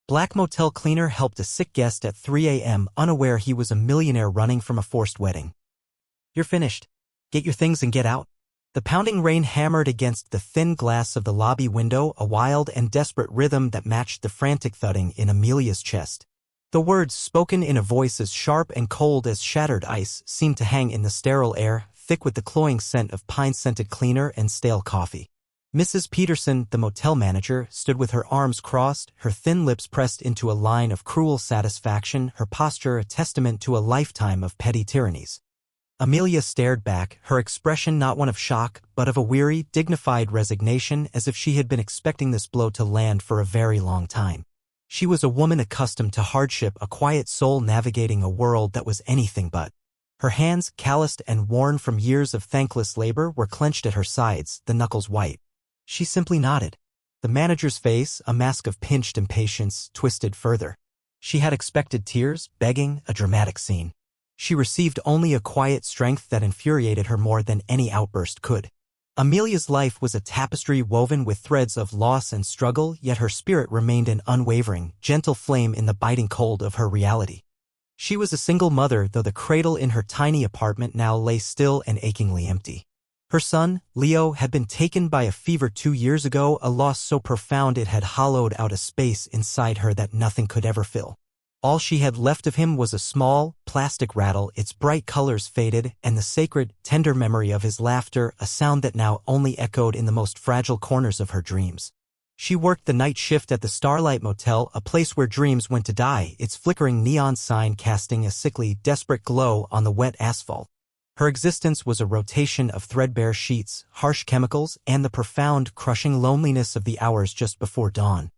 Black motel cleaner helped a sick guest at 3 a.m. unaware he was a millionaire running from a forced wedding. You're finished. Get your things and get out. The pounding rain hammered against the thin glass of the lobby window, a wild and desperate rhythm that matched the frantic thudding in Amelia's chest. The words, spoken in a voice as sharp and cold as shattered ice, seemed to hang in the sterile air, thick with the cloying scent of pine-scented cleaner and stale coffee. Mrs. Peterson, the motel manager, stood with her arms crossed, her thin lips pressed into a line of cruel satisfaction, her posture a testament to a lifetime of petty tyrannies. Amelia stared back, her expression not one of shock, but of a weary, dignified resignation, as if she had been expecting this blow to land for a very long time. She was a woman accustomed to hardship, a quiet soul navigating a world that was anything but. Her hands, calloused and worn from years of thankless labor, were clenched at her sides, the knuckles white. She simply nodded. The manager's face, a mask of pinched impatience, twisted further. She had expected tears, begging, a dramatic scene. She received only a quiet strength that infuriated her more than any outburst could. Amelia's life was a tapestry woven with threads of loss and struggle, yet her spirit remained an unwavering, gentle flame in the biting cold of her reality. She was a single mother, though the cradle in her tiny apartment now lay still and achingly empty. Her son, Leo, had been taken by a fever 2 years ago, a loss so profound it had hollowed out a space inside her that nothing could ever fill. All she had left of him was a small, plastic rattle, its bright colors faded, and the sacred, tender memory of his laughter, a sound that now only echoed in the most fragile corners of her dreams. She worked the night shift at the Starlight Motel, a place where dreams went to die, its flickering neon sign casting a sickly, desperate glow on the wet asphalt. Her existence was a rotation of threadbare sheets, harsh chemicals, and the profound, crushing loneliness of the hours just before dawn.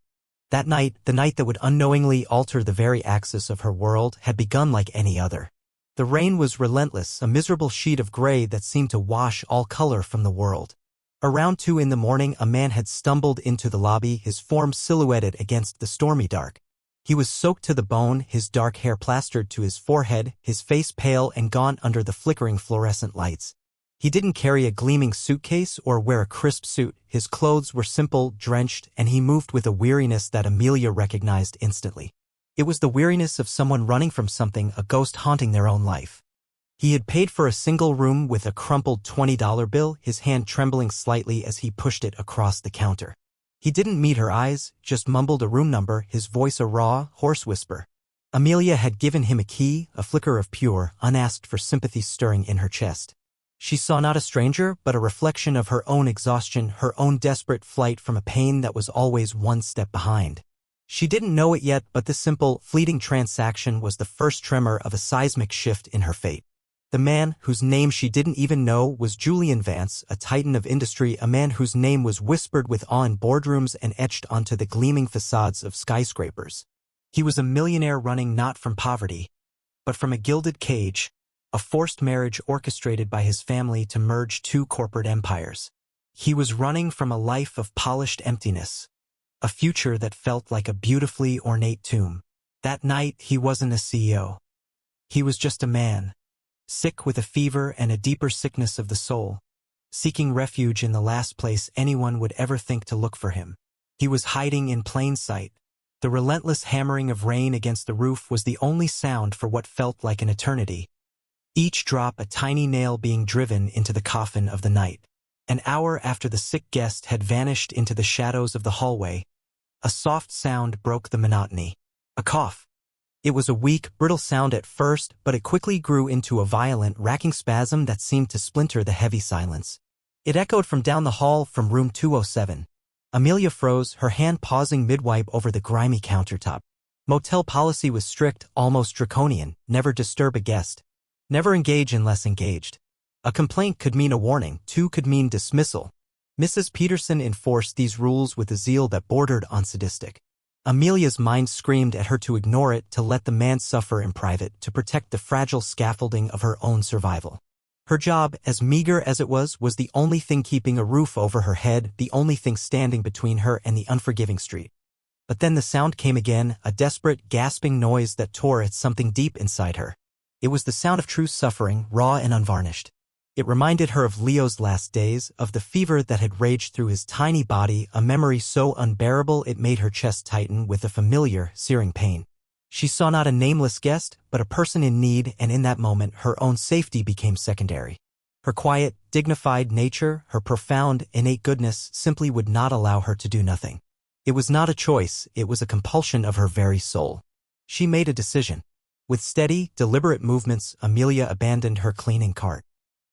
That night, the night that would unknowingly alter the very axis of her world, had begun like any other. The rain was relentless, a miserable sheet of gray that seemed to wash all color from the world. Around 2 in the morning, a man had stumbled into the lobby, his form silhouetted against the stormy dark. He was soaked to the bone, his dark hair plastered to his forehead, his face pale and gaunt under the flickering fluorescent lights. He didn't carry a gleaming suitcase or wear a crisp suit, his clothes were simple, drenched, and he moved with a weariness that Amelia recognized instantly. It was the weariness of someone running from something, a ghost haunting their own life. He had paid for a single room with a crumpled $20 bill, his hand trembling slightly as he pushed it across the counter. He didn't meet her eyes, just mumbled a room number, his voice a raw, hoarse whisper. Amelia had given him a key, a flicker of pure, unasked for sympathy stirring in her chest. She saw not a stranger, but a reflection of her own exhaustion, her own desperate flight from a pain that was always one step behind. She didn't know it yet, but this simple, fleeting transaction was the first tremor of a seismic shift in her fate. The man, whose name she didn't even know, was Julian Vance, a titan of industry, a man whose name was whispered with awe in boardrooms and etched onto the gleaming facades of skyscrapers. He was a millionaire running not from poverty, but from a gilded cage, a forced marriage orchestrated by his family to merge 2 corporate empires. He was running from a life of polished emptiness, a future that felt like a beautifully ornate tomb. That night, he wasn't a CEO. He was just a man, sick with a fever and a deeper sickness of the soul, seeking refuge in the last place anyone would ever think to look for him. He was hiding in plain sight. The relentless hammering of rain against the roof was the only sound for what felt like an eternity. Each drop a tiny nail being driven into the coffin of the night. An hour after the sick guest had vanished into the shadows of the hallway, a soft sound broke the monotony. A cough. It was a weak, brittle sound at first, but it quickly grew into a violent, racking spasm that seemed to splinter the heavy silence. It echoed from down the hall, from room 207. Amelia froze, her hand pausing mid-wipe over the grimy countertop. Motel policy was strict, almost draconian: never disturb a guest. Never engage unless engaged. A complaint could mean a warning, 2 could mean dismissal. Mrs. Peterson enforced these rules with a zeal that bordered on sadistic. Amelia's mind screamed at her to ignore it, to let the man suffer in private, to protect the fragile scaffolding of her own survival. Her job, as meager as it was the only thing keeping a roof over her head, the only thing standing between her and the unforgiving street. But then the sound came again, a desperate, gasping noise that tore at something deep inside her. It was the sound of true suffering, raw and unvarnished. It reminded her of Leo's last days, of the fever that had raged through his tiny body, a memory so unbearable it made her chest tighten with a familiar, searing pain. She saw not a nameless guest, but a person in need, and in that moment her own safety became secondary. Her quiet, dignified nature, her profound, innate goodness, simply would not allow her to do nothing. It was not a choice, it was a compulsion of her very soul. She made a decision. With steady, deliberate movements, Amelia abandoned her cleaning cart.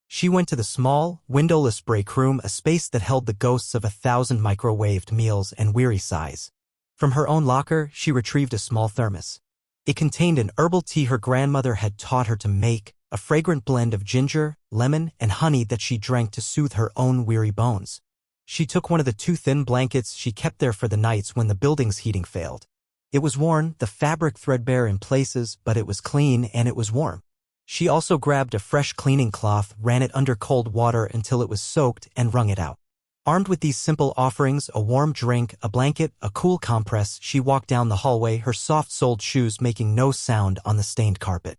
She went to the small, windowless break room, a space that held the ghosts of 1,000 microwaved meals and weary sighs. From her own locker, she retrieved a small thermos. It contained an herbal tea her grandmother had taught her to make, a fragrant blend of ginger, lemon, and honey that she drank to soothe her own weary bones. She took one of the 2 thin blankets she kept there for the nights when the building's heating failed. It was worn, the fabric threadbare in places, but it was clean and it was warm. She also grabbed a fresh cleaning cloth, ran it under cold water until it was soaked, and wrung it out. Armed with these simple offerings, a warm drink, a blanket, a cool compress, she walked down the hallway, her soft-soled shoes making no sound on the stained carpet.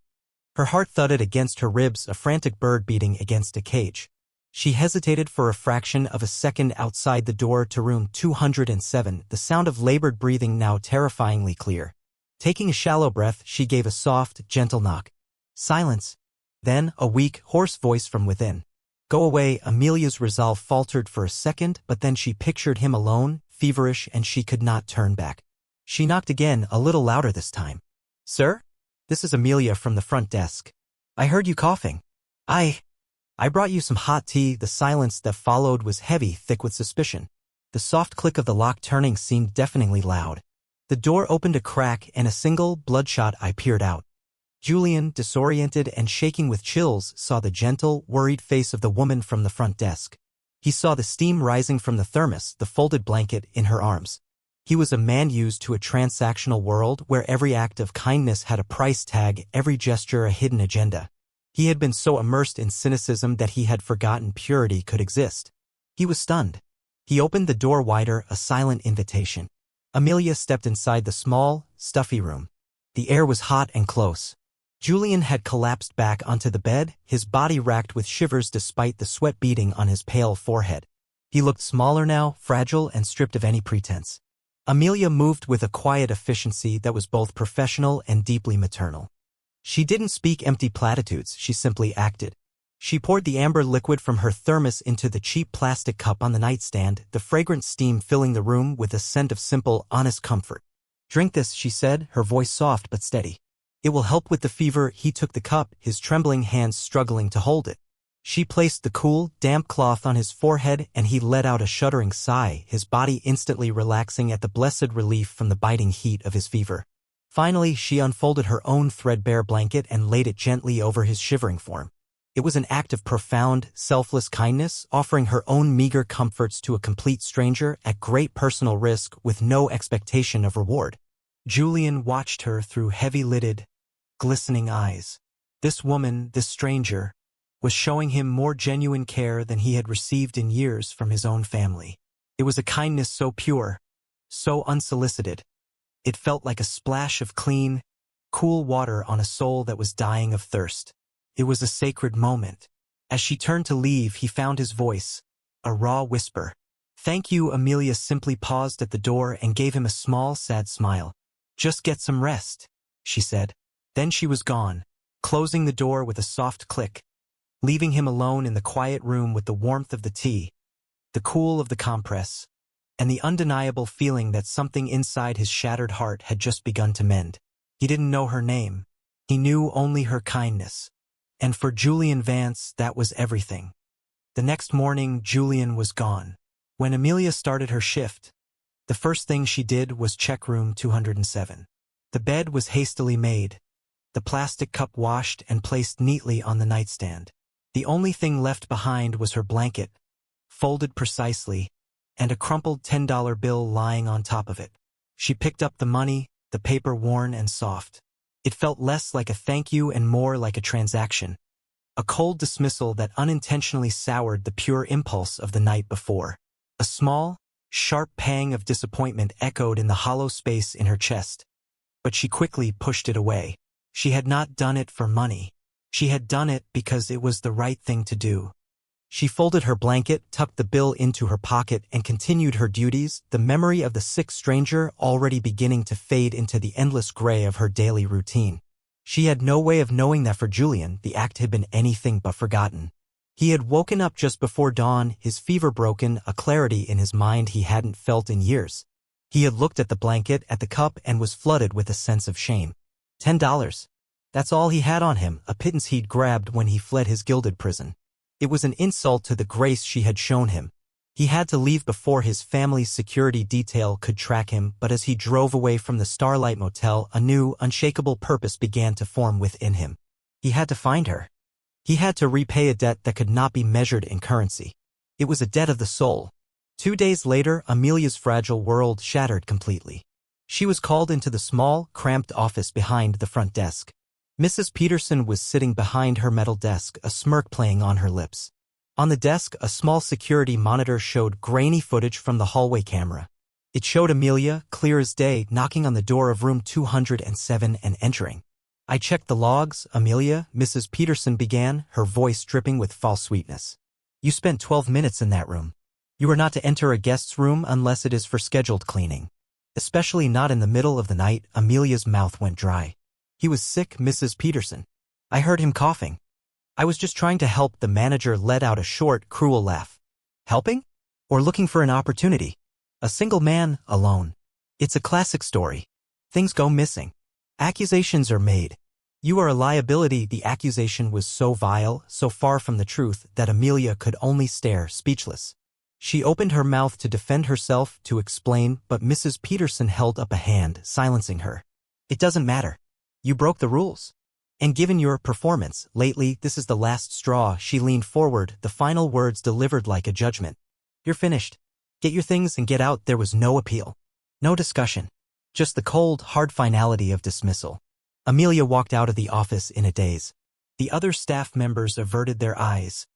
Her heart thudded against her ribs, a frantic bird beating against a cage. She hesitated for a fraction of a second outside the door to room 207, the sound of labored breathing now terrifyingly clear. Taking a shallow breath, she gave a soft, gentle knock. Silence. Then, a weak, hoarse voice from within. Go away. Amelia's resolve faltered for a second, but then she pictured him alone, feverish, and she could not turn back. She knocked again, a little louder this time. Sir? This is Amelia from the front desk. I heard you coughing. I brought you some hot tea. The silence that followed was heavy, thick with suspicion. The soft click of the lock turning seemed deafeningly loud. The door opened a crack, and a single, bloodshot eye peered out. Julian, disoriented and shaking with chills, saw the gentle, worried face of the woman from the front desk. He saw the steam rising from the thermos, the folded blanket in her arms. He was a man used to a transactional world where every act of kindness had a price tag, every gesture a hidden agenda. He had been so immersed in cynicism that he had forgotten purity could exist. He was stunned. He opened the door wider, a silent invitation. Amelia stepped inside the small, stuffy room. The air was hot and close. Julian had collapsed back onto the bed, his body racked with shivers despite the sweat beading on his pale forehead. He looked smaller now, fragile and stripped of any pretense. Amelia moved with a quiet efficiency that was both professional and deeply maternal. She didn't speak empty platitudes, she simply acted. She poured the amber liquid from her thermos into the cheap plastic cup on the nightstand, the fragrant steam filling the room with a scent of simple, honest comfort. Drink this, she said, her voice soft but steady. It will help with the fever. He took the cup, his trembling hands struggling to hold it. She placed the cool, damp cloth on his forehead and he let out a shuddering sigh, his body instantly relaxing at the blessed relief from the biting heat of his fever. Finally, she unfolded her own threadbare blanket and laid it gently over his shivering form. It was an act of profound, selfless kindness, offering her own meager comforts to a complete stranger at great personal risk with no expectation of reward. Julian watched her through heavy-lidded, glistening eyes. This woman, this stranger, was showing him more genuine care than he had received in years from his own family. It was a kindness so pure, so unsolicited. It felt like a splash of clean, cool water on a soul that was dying of thirst. It was a sacred moment. As she turned to leave, he found his voice, a raw whisper. Thank you. Amelia simply paused at the door and gave him a small, sad smile. Just get some rest, she said. Then she was gone, closing the door with a soft click, leaving him alone in the quiet room with the warmth of the tea, the cool of the compress, and the undeniable feeling that something inside his shattered heart had just begun to mend. He didn't know her name. He knew only her kindness. And for Julian Vance, that was everything. The next morning, Julian was gone. When Amelia started her shift, the first thing she did was check room 207. The bed was hastily made, the plastic cup washed and placed neatly on the nightstand. The only thing left behind was her blanket, folded precisely, and a crumpled $10 bill lying on top of it. She picked up the money, the paper worn and soft. It felt less like a thank you and more like a transaction, a cold dismissal that unintentionally soured the pure impulse of the night before. A small, sharp pang of disappointment echoed in the hollow space in her chest, but she quickly pushed it away. She had not done it for money. She had done it because it was the right thing to do. She folded her blanket, tucked the bill into her pocket, and continued her duties, the memory of the sick stranger already beginning to fade into the endless gray of her daily routine. She had no way of knowing that for Julian, the act had been anything but forgotten. He had woken up just before dawn, his fever broken, a clarity in his mind he hadn't felt in years. He had looked at the blanket, at the cup, and was flooded with a sense of shame. $10. That's all he had on him, a pittance he'd grabbed when he fled his gilded prison. It was an insult to the grace she had shown him. He had to leave before his family's security detail could track him, but as he drove away from the Starlight Motel, a new, unshakable purpose began to form within him. He had to find her. He had to repay a debt that could not be measured in currency. It was a debt of the soul. 2 days later, Amelia's fragile world shattered completely. She was called into the small, cramped office behind the front desk. Mrs. Peterson was sitting behind her metal desk, a smirk playing on her lips. On the desk, a small security monitor showed grainy footage from the hallway camera. It showed Amelia, clear as day, knocking on the door of room 207 and entering. "I checked the logs, Amelia," Mrs. Peterson began, her voice dripping with false sweetness. "You spent 12 minutes in that room. You are not to enter a guest's room unless it is for scheduled cleaning. Especially not in the middle of the night." Amelia's mouth went dry. "He was sick, Mrs. Peterson. I heard him coughing. I was just trying to help." The manager let out a short, cruel laugh. "Helping? Or looking for an opportunity? A single man, alone. It's a classic story. Things go missing. Accusations are made. You are a liability." The accusation was so vile, so far from the truth, that Amelia could only stare, speechless. She opened her mouth to defend herself, to explain, but Mrs. Peterson held up a hand, silencing her. "It doesn't matter. You broke the rules. And given your performance lately, this is the last straw." She leaned forward, the final words delivered like a judgment. "You're finished. Get your things and get out." There was no appeal. No discussion. Just the cold, hard finality of dismissal. Amelia walked out of the office in a daze. The other staff members averted their eyes,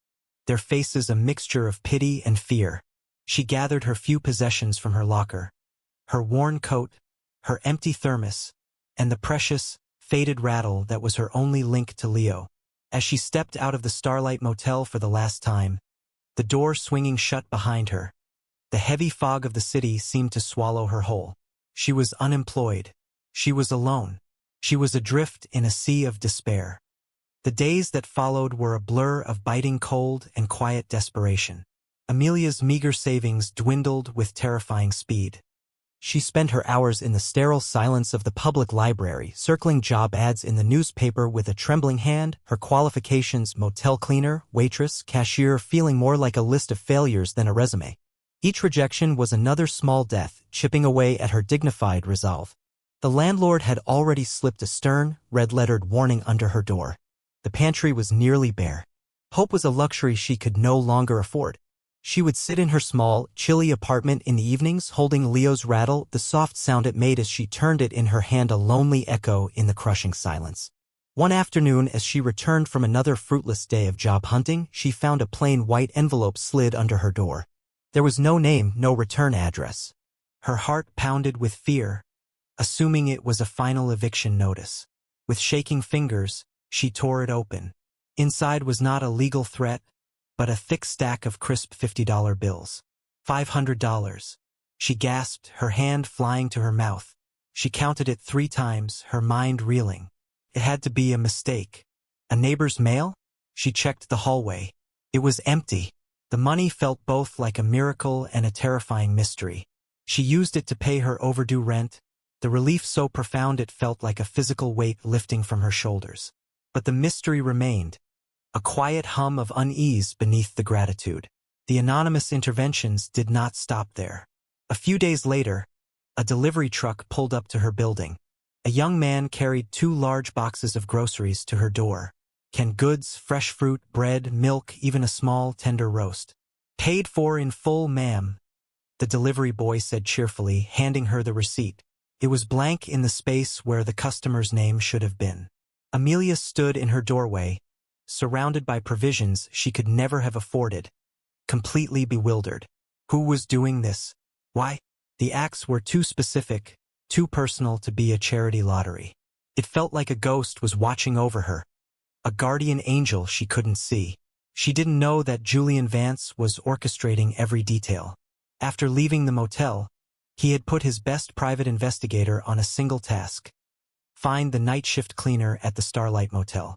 their faces a mixture of pity and fear. She gathered her few possessions from her locker. Her worn coat, her empty thermos, and the precious, faded rattle that was her only link to Leo. As she stepped out of the Starlight Motel for the last time, the door swinging shut behind her, the heavy fog of the city seemed to swallow her whole. She was unemployed. She was alone. She was adrift in a sea of despair. The days that followed were a blur of biting cold and quiet desperation. Amelia's meager savings dwindled with terrifying speed. She spent her hours in the sterile silence of the public library, circling job ads in the newspaper with a trembling hand, her qualifications motel cleaner, waitress, cashier feeling more like a list of failures than a resume. Each rejection was another small death, chipping away at her dignified resolve. The landlord had already slipped a stern, red-lettered warning under her door. The pantry was nearly bare. Hope was a luxury she could no longer afford. She would sit in her small, chilly apartment in the evenings, holding Leo's rattle, the soft sound it made as she turned it in her hand a lonely echo in the crushing silence. One afternoon, as she returned from another fruitless day of job hunting, she found a plain white envelope slid under her door. There was no name, no return address. Her heart pounded with fear, assuming it was a final eviction notice. With shaking fingers, she tore it open. Inside was not a legal threat, but a thick stack of crisp $50 bills. $500. She gasped, her hand flying to her mouth. She counted it 3 times, her mind reeling. It had to be a mistake. A neighbor's mail? She checked the hallway. It was empty. The money felt both like a miracle and a terrifying mystery. She used it to pay her overdue rent, the relief so profound it felt like a physical weight lifting from her shoulders. But the mystery remained. A quiet hum of unease beneath the gratitude. The anonymous interventions did not stop there. A few days later, a delivery truck pulled up to her building. A young man carried 2 large boxes of groceries to her door. Canned goods, fresh fruit, bread, milk, even a small, tender roast. "Paid for in full, ma'am," the delivery boy said cheerfully, handing her the receipt. It was blank in the space where the customer's name should have been. Amelia stood in her doorway, surrounded by provisions she could never have afforded, completely bewildered. Who was doing this? Why? The acts were too specific, too personal to be a charity lottery. It felt like a ghost was watching over her, a guardian angel she couldn't see. She didn't know that Julian Vance was orchestrating every detail. After leaving the motel, he had put his best private investigator on a single task: find the night shift cleaner at the Starlight Motel.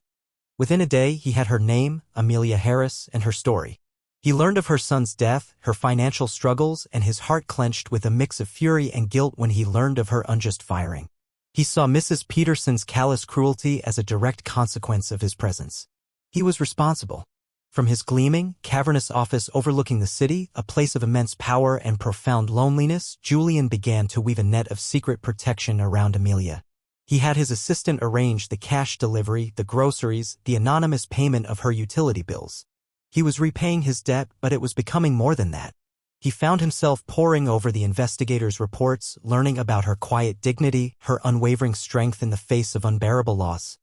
Within a day, he had her name, Amelia Harris, and her story. He learned of her son's death, her financial struggles, and his heart clenched with a mix of fury and guilt when he learned of her unjust firing. He saw Mrs. Peterson's callous cruelty as a direct consequence of his presence. He was responsible. From his gleaming, cavernous office overlooking the city, a place of immense power and profound loneliness, Julian began to weave a net of secret protection around Amelia. He had his assistant arrange the cash delivery, the groceries, the anonymous payment of her utility bills. He was repaying his debt, but it was becoming more than that. He found himself poring over the investigator's reports, learning about her quiet dignity, her unwavering strength in the face of unbearable loss.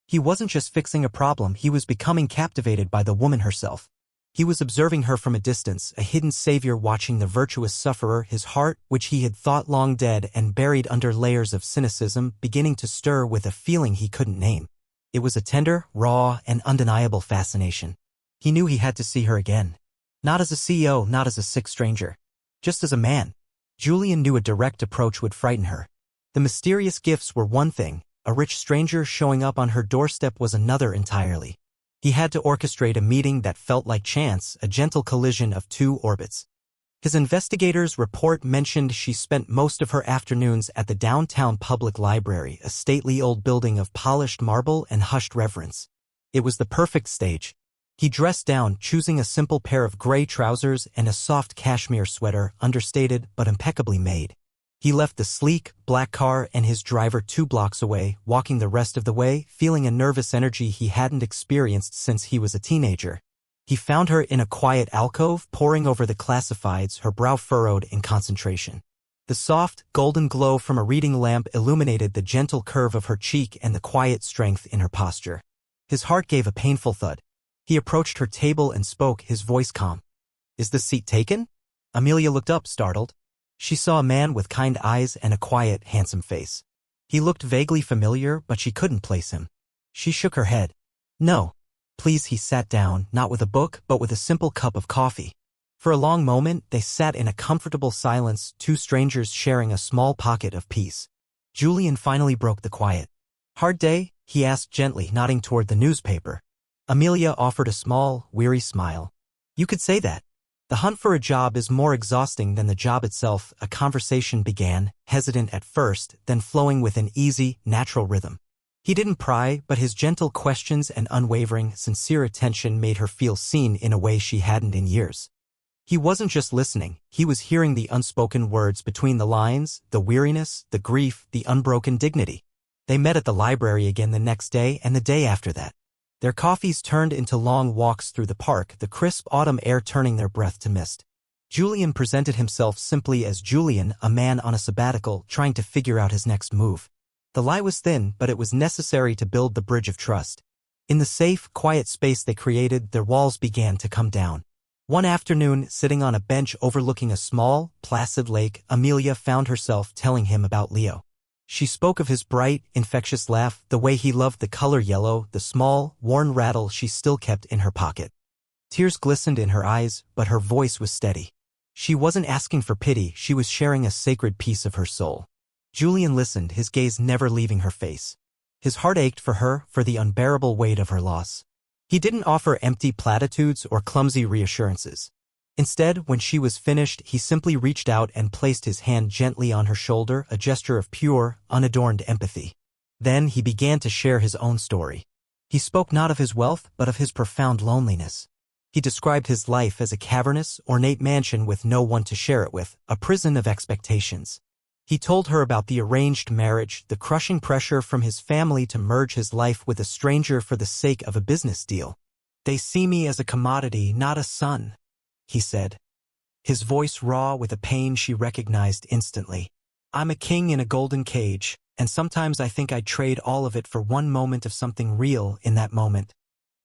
He wasn't just fixing a problem, he was becoming captivated by the woman herself. He was observing her from a distance, a hidden savior watching the virtuous sufferer, his heart, which he had thought long dead and buried under layers of cynicism, beginning to stir with a feeling he couldn't name. It was a tender, raw, and undeniable fascination. He knew he had to see her again. Not as a CEO, not as a sick stranger. Just as a man. Julian knew a direct approach would frighten her. The mysterious gifts were one thing, a rich stranger showing up on her doorstep was another entirely. He had to orchestrate a meeting that felt like chance, a gentle collision of two orbits. His investigator's report mentioned she spent most of her afternoons at the downtown public library, a stately old building of polished marble and hushed reverence. It was the perfect stage. He dressed down, choosing a simple pair of gray trousers and a soft cashmere sweater, understated but impeccably made. He left the sleek, black car and his driver 2 blocks away, walking the rest of the way, feeling a nervous energy he hadn't experienced since he was a teenager. He found her in a quiet alcove, poring over the classifieds, her brow furrowed in concentration. The soft, golden glow from a reading lamp illuminated the gentle curve of her cheek and the quiet strength in her posture. His heart gave a painful thud. He approached her table and spoke, his voice calm. "Is the seat taken?" Amelia looked up, startled. She saw a man with kind eyes and a quiet, handsome face. He looked vaguely familiar, but she couldn't place him. She shook her head. "No. Please." He sat down, not with a book, but with a simple cup of coffee. For a long moment, they sat in a comfortable silence, two strangers sharing a small pocket of peace. Julian finally broke the quiet. "Hard day?" he asked gently, nodding toward the newspaper. Amelia offered a small, weary smile. "You could say that. The hunt for a job is more exhausting than the job itself." A conversation began, hesitant at first, then flowing with an easy, natural rhythm. He didn't pry, but his gentle questions and unwavering, sincere attention made her feel seen in a way she hadn't in years. He wasn't just listening, he was hearing the unspoken words between the lines, the weariness, the grief, the unbroken dignity. They met at the library again the next day and the day after that. Their coffees turned into long walks through the park, the crisp autumn air turning their breath to mist. Julian presented himself simply as Julian, a man on a sabbatical, trying to figure out his next move. The lie was thin, but it was necessary to build the bridge of trust. In the safe, quiet space they created, their walls began to come down. One afternoon, sitting on a bench overlooking a small, placid lake, Amelia found herself telling him about Leo. She spoke of his bright, infectious laugh, the way he loved the color yellow, the small, worn rattle she still kept in her pocket. Tears glistened in her eyes, but her voice was steady. She wasn't asking for pity, she was sharing a sacred piece of her soul. Julian listened, his gaze never leaving her face. His heart ached for her, for the unbearable weight of her loss. He didn't offer empty platitudes or clumsy reassurances. Instead, when she was finished, he simply reached out and placed his hand gently on her shoulder, a gesture of pure, unadorned empathy. Then he began to share his own story. He spoke not of his wealth, but of his profound loneliness. He described his life as a cavernous, ornate mansion with no one to share it with, a prison of expectations. He told her about the arranged marriage, the crushing pressure from his family to merge his life with a stranger for the sake of a business deal. "They see me as a commodity, not a son," he said. His voice raw with a pain she recognized instantly. "I'm a king in a golden cage, and sometimes I think I'd trade all of it for one moment of something real in that moment."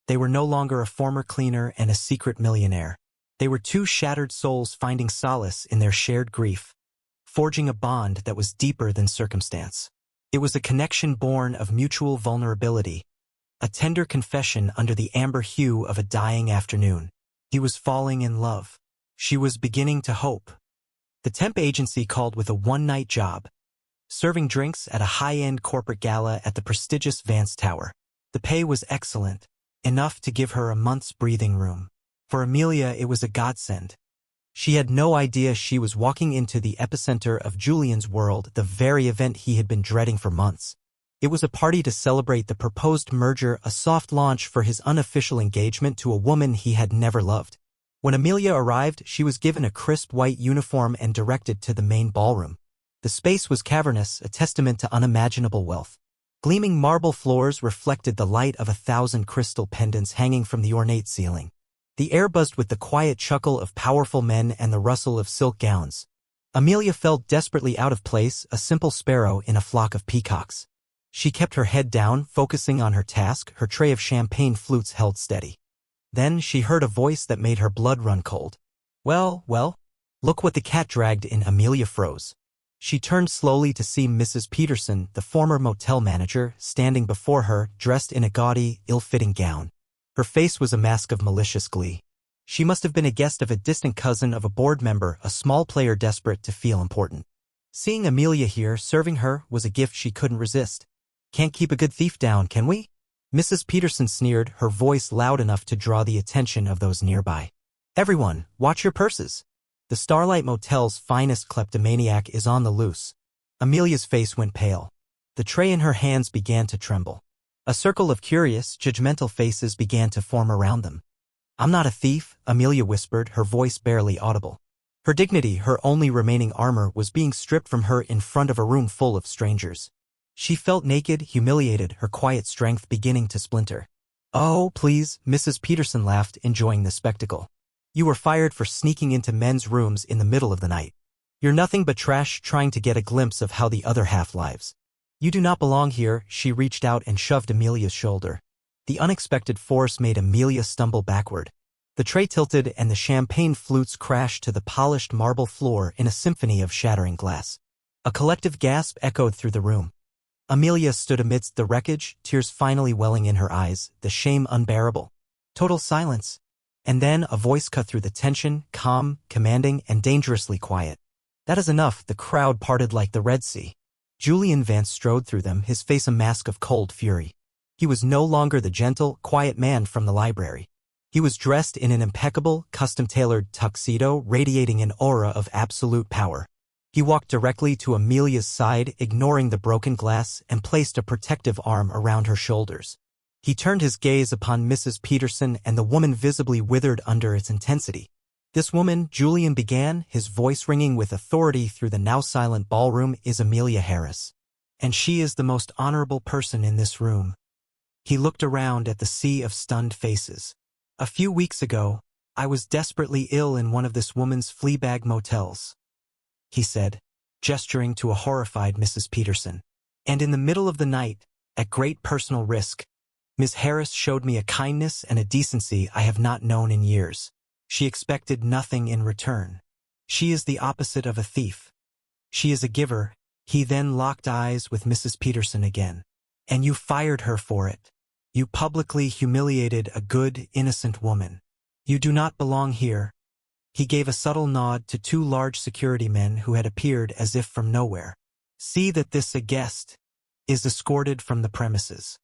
They were no longer a former cleaner and a secret millionaire. They were two shattered souls finding solace in their shared grief, forging a bond that was deeper than circumstance. It was a connection born of mutual vulnerability, A tender confession under the amber hue of a dying afternoon. He was falling in love. She was beginning to hope. The temp agency called with a one-night job, serving drinks at a high-end corporate gala at the prestigious Vance Tower. The pay was excellent, enough to give her a month's breathing room. For Amelia, it was a godsend. She had no idea she was walking into the epicenter of Julian's world, the very event he had been dreading for months. It was a party to celebrate the proposed merger, a soft launch for his unofficial engagement to a woman he had never loved. When Amelia arrived, she was given a crisp white uniform and directed to the main ballroom. The space was cavernous, a testament to unimaginable wealth. Gleaming marble floors reflected the light of 1,000 crystal pendants hanging from the ornate ceiling. The air buzzed with the quiet chuckle of powerful men and the rustle of silk gowns. Amelia felt desperately out of place, a simple sparrow in a flock of peacocks. She kept her head down, focusing on her task, her tray of champagne flutes held steady. Then she heard a voice that made her blood run cold. Well, look what the cat dragged in." Amelia froze. She turned slowly to see Mrs. Peterson, the former motel manager, standing before her, dressed in a gaudy, ill-fitting gown. Her face was a mask of malicious glee. She must have been a guest of a distant cousin of a board member, a small player desperate to feel important. Seeing Amelia here, serving her, was a gift she couldn't resist. "Can't keep a good thief down, can we?" Mrs. Peterson sneered, her voice loud enough to draw the attention of those nearby. "Everyone, watch your purses. The Starlight Motel's finest kleptomaniac is on the loose." Amelia's face went pale. The tray in her hands began to tremble. A circle of curious, judgmental faces began to form around them. "I'm not a thief," Amelia whispered, her voice barely audible. Her dignity, her only remaining armor, was being stripped from her in front of a room full of strangers. She felt naked, humiliated, her quiet strength beginning to splinter. "Oh, please," Mrs. Peterson laughed, enjoying the spectacle. "You were fired for sneaking into men's rooms in the middle of the night. You're nothing but trash trying to get a glimpse of how the other half lives. You do not belong here." She reached out and shoved Amelia's shoulder. The unexpected force made Amelia stumble backward. The tray tilted and the champagne flutes crashed to the polished marble floor in a symphony of shattering glass. A collective gasp echoed through the room. Amelia stood amidst the wreckage, tears finally welling in her eyes, the shame unbearable. Total silence. And then a voice cut through the tension, calm, commanding, and dangerously quiet. "That is enough." The crowd parted like the Red Sea. Julian Vance strode through them, his face a mask of cold fury. He was no longer the gentle, quiet man from the library. He was dressed in an impeccable, custom-tailored tuxedo, radiating an aura of absolute power. He walked directly to Amelia's side, ignoring the broken glass, and placed a protective arm around her shoulders. He turned his gaze upon Mrs. Peterson, and the woman visibly withered under its intensity. "This woman," Julian began, his voice ringing with authority through the now-silent ballroom, "is Amelia Harris. And she is the most honorable person in this room." He looked around at the sea of stunned faces. "A few weeks ago, I was desperately ill in one of this woman's fleabag motels," he said, gesturing to a horrified Mrs. Peterson. "And in the middle of the night, at great personal risk, Ms. Harris showed me a kindness and a decency I have not known in years. She expected nothing in return. She is the opposite of a thief. She is a giver." He then locked eyes with Mrs. Peterson again. "And you fired her for it. You publicly humiliated a good, innocent woman. You do not belong here." He gave a subtle nod to two large security men who had appeared as if from nowhere. "See that this guest is escorted from the premises.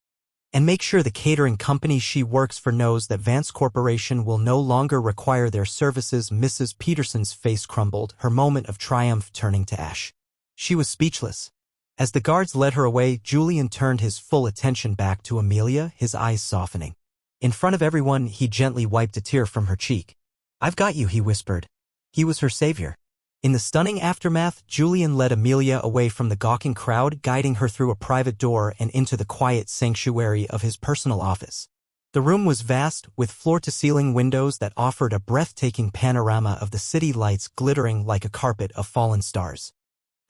And make sure the catering company she works for knows that Vance Corporation will no longer require their services." Mrs. Peterson's face crumbled, her moment of triumph turning to ash. She was speechless. As the guards led her away, Julian turned his full attention back to Amelia, his eyes softening. In front of everyone, he gently wiped a tear from her cheek. "I've got you," he whispered. He was her savior. In the stunning aftermath, Julian led Amelia away from the gawking crowd, guiding her through a private door and into the quiet sanctuary of his personal office. The room was vast, with floor-to-ceiling windows that offered a breathtaking panorama of the city lights glittering like a carpet of fallen stars.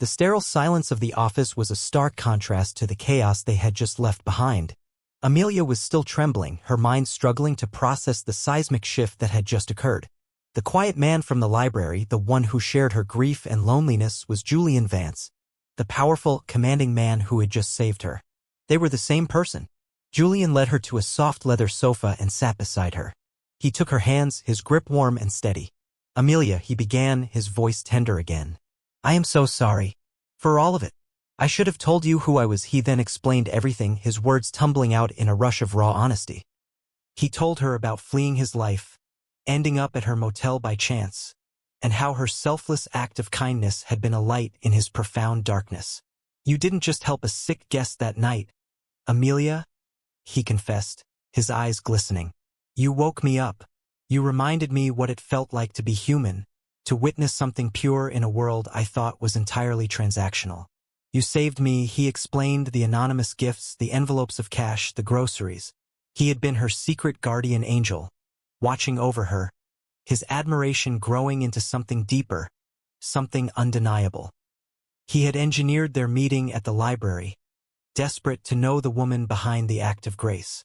The sterile silence of the office was a stark contrast to the chaos they had just left behind. Amelia was still trembling, her mind struggling to process the seismic shift that had just occurred. The quiet man from the library, the one who shared her grief and loneliness, was Julian Vance, the powerful, commanding man who had just saved her. They were the same person. Julian led her to a soft leather sofa and sat beside her. He took her hands, his grip warm and steady. "Amelia," he began, his voice tender again. "I am so sorry. For all of it. I should have told you who I was." He then explained everything, his words tumbling out in a rush of raw honesty. He told her about fleeing his life, ending up at her motel by chance, and how her selfless act of kindness had been a light in his profound darkness. "You didn't just help a sick guest that night, Amelia," he confessed, his eyes glistening. "You woke me up. You reminded me what it felt like to be human, to witness something pure in a world I thought was entirely transactional. You saved me." He explained the anonymous gifts, the envelopes of cash, the groceries. He had been her secret guardian angel, watching over her, his admiration growing into something deeper, something undeniable. He had engineered their meeting at the library, desperate to know the woman behind the act of grace.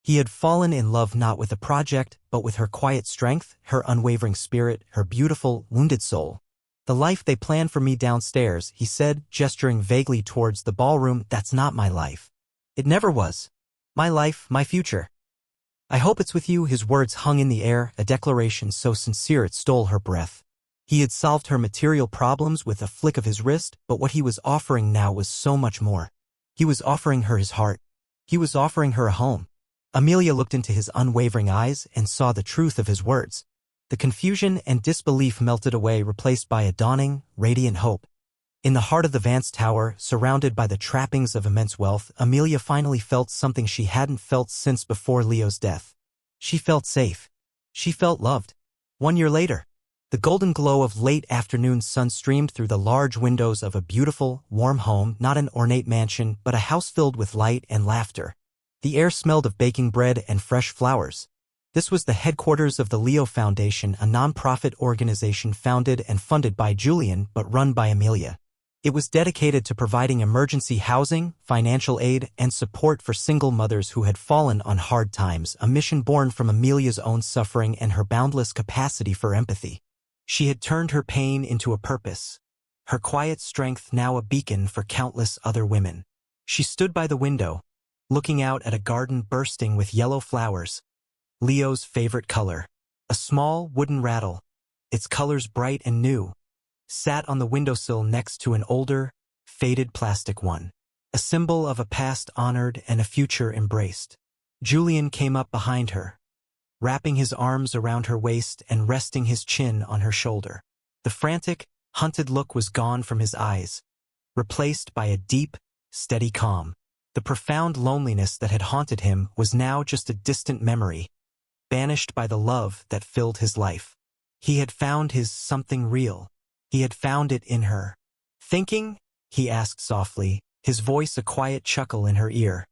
He had fallen in love not with a project, but with her quiet strength, her unwavering spirit, her beautiful, wounded soul. "The life they planned for me downstairs," he said, gesturing vaguely towards the ballroom, "that's not my life. It never was. My life, my future. I hope it's with you." His words hung in the air, a declaration so sincere it stole her breath. He had solved her material problems with a flick of his wrist, but what he was offering now was so much more. He was offering her his heart. He was offering her a home. Amelia looked into his unwavering eyes and saw the truth of his words. The confusion and disbelief melted away, replaced by a dawning, radiant hope. In the heart of the Vance Tower, surrounded by the trappings of immense wealth, Amelia finally felt something she hadn't felt since before Leo's death. She felt safe. She felt loved. 1 year later, the golden glow of late afternoon sun streamed through the large windows of a beautiful, warm home, not an ornate mansion, but a house filled with light and laughter. The air smelled of baking bread and fresh flowers. This was the headquarters of the Leo Foundation, a non-profit organization founded and funded by Julian but run by Amelia. It was dedicated to providing emergency housing, financial aid, and support for single mothers who had fallen on hard times, a mission born from Amelia's own suffering and her boundless capacity for empathy. She had turned her pain into a purpose, her quiet strength now a beacon for countless other women. She stood by the window, looking out at a garden bursting with yellow flowers, Leo's favorite color. A small wooden rattle, its colors bright and new, sat on the windowsill next to an older, faded plastic one, a symbol of a past honored and a future embraced. Julian came up behind her, wrapping his arms around her waist and resting his chin on her shoulder. The frantic, hunted look was gone from his eyes, replaced by a deep, steady calm. The profound loneliness that had haunted him was now just a distant memory, banished by the love that filled his life. He had found his something real. He had found it in her. "Thinking?" he asked softly, his voice a quiet chuckle in her ear.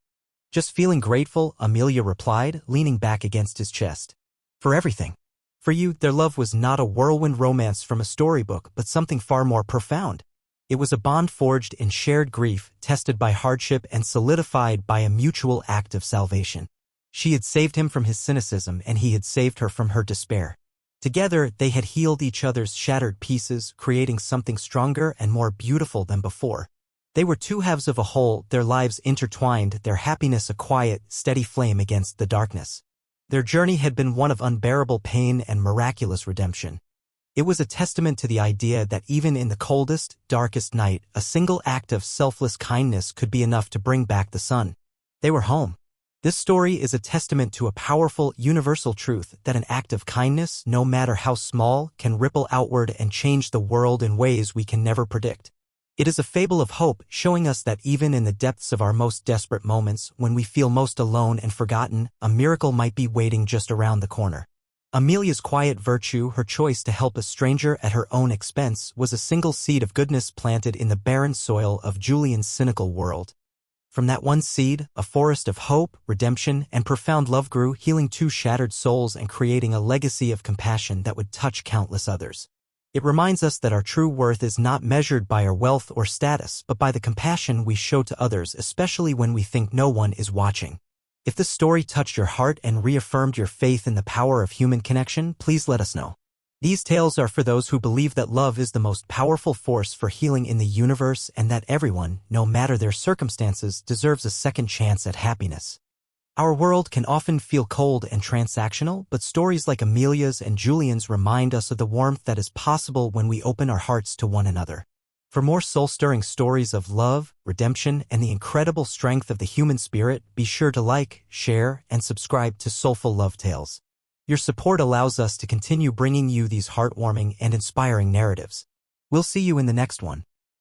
"Just feeling grateful," Amelia replied, leaning back against his chest. "For everything. For you." Their love was not a whirlwind romance from a storybook, but something far more profound. It was a bond forged in shared grief, tested by hardship, and solidified by a mutual act of salvation. She had saved him from his cynicism, and he had saved her from her despair. Together, they had healed each other's shattered pieces, creating something stronger and more beautiful than before. They were two halves of a whole, their lives intertwined, their happiness a quiet, steady flame against the darkness. Their journey had been one of unbearable pain and miraculous redemption. It was a testament to the idea that even in the coldest, darkest night, a single act of selfless kindness could be enough to bring back the sun. They were home. This story is a testament to a powerful, universal truth that an act of kindness, no matter how small, can ripple outward and change the world in ways we can never predict. It is a fable of hope, showing us that even in the depths of our most desperate moments, when we feel most alone and forgotten, a miracle might be waiting just around the corner. Amelia's quiet virtue, her choice to help a stranger at her own expense, was a single seed of goodness planted in the barren soil of Julian's cynical world. From that one seed, a forest of hope, redemption, and profound love grew, healing two shattered souls and creating a legacy of compassion that would touch countless others. It reminds us that our true worth is not measured by our wealth or status, but by the compassion we show to others, especially when we think no one is watching. If this story touched your heart and reaffirmed your faith in the power of human connection, please let us know. These tales are for those who believe that love is the most powerful force for healing in the universe and that everyone, no matter their circumstances, deserves a second chance at happiness. Our world can often feel cold and transactional, but stories like Amelia's and Julian's remind us of the warmth that is possible when we open our hearts to one another. For more soul-stirring stories of love, redemption, and the incredible strength of the human spirit, be sure to like, share, and subscribe to Soulful Love Tales. Your support allows us to continue bringing you these heartwarming and inspiring narratives. We'll see you in the next one.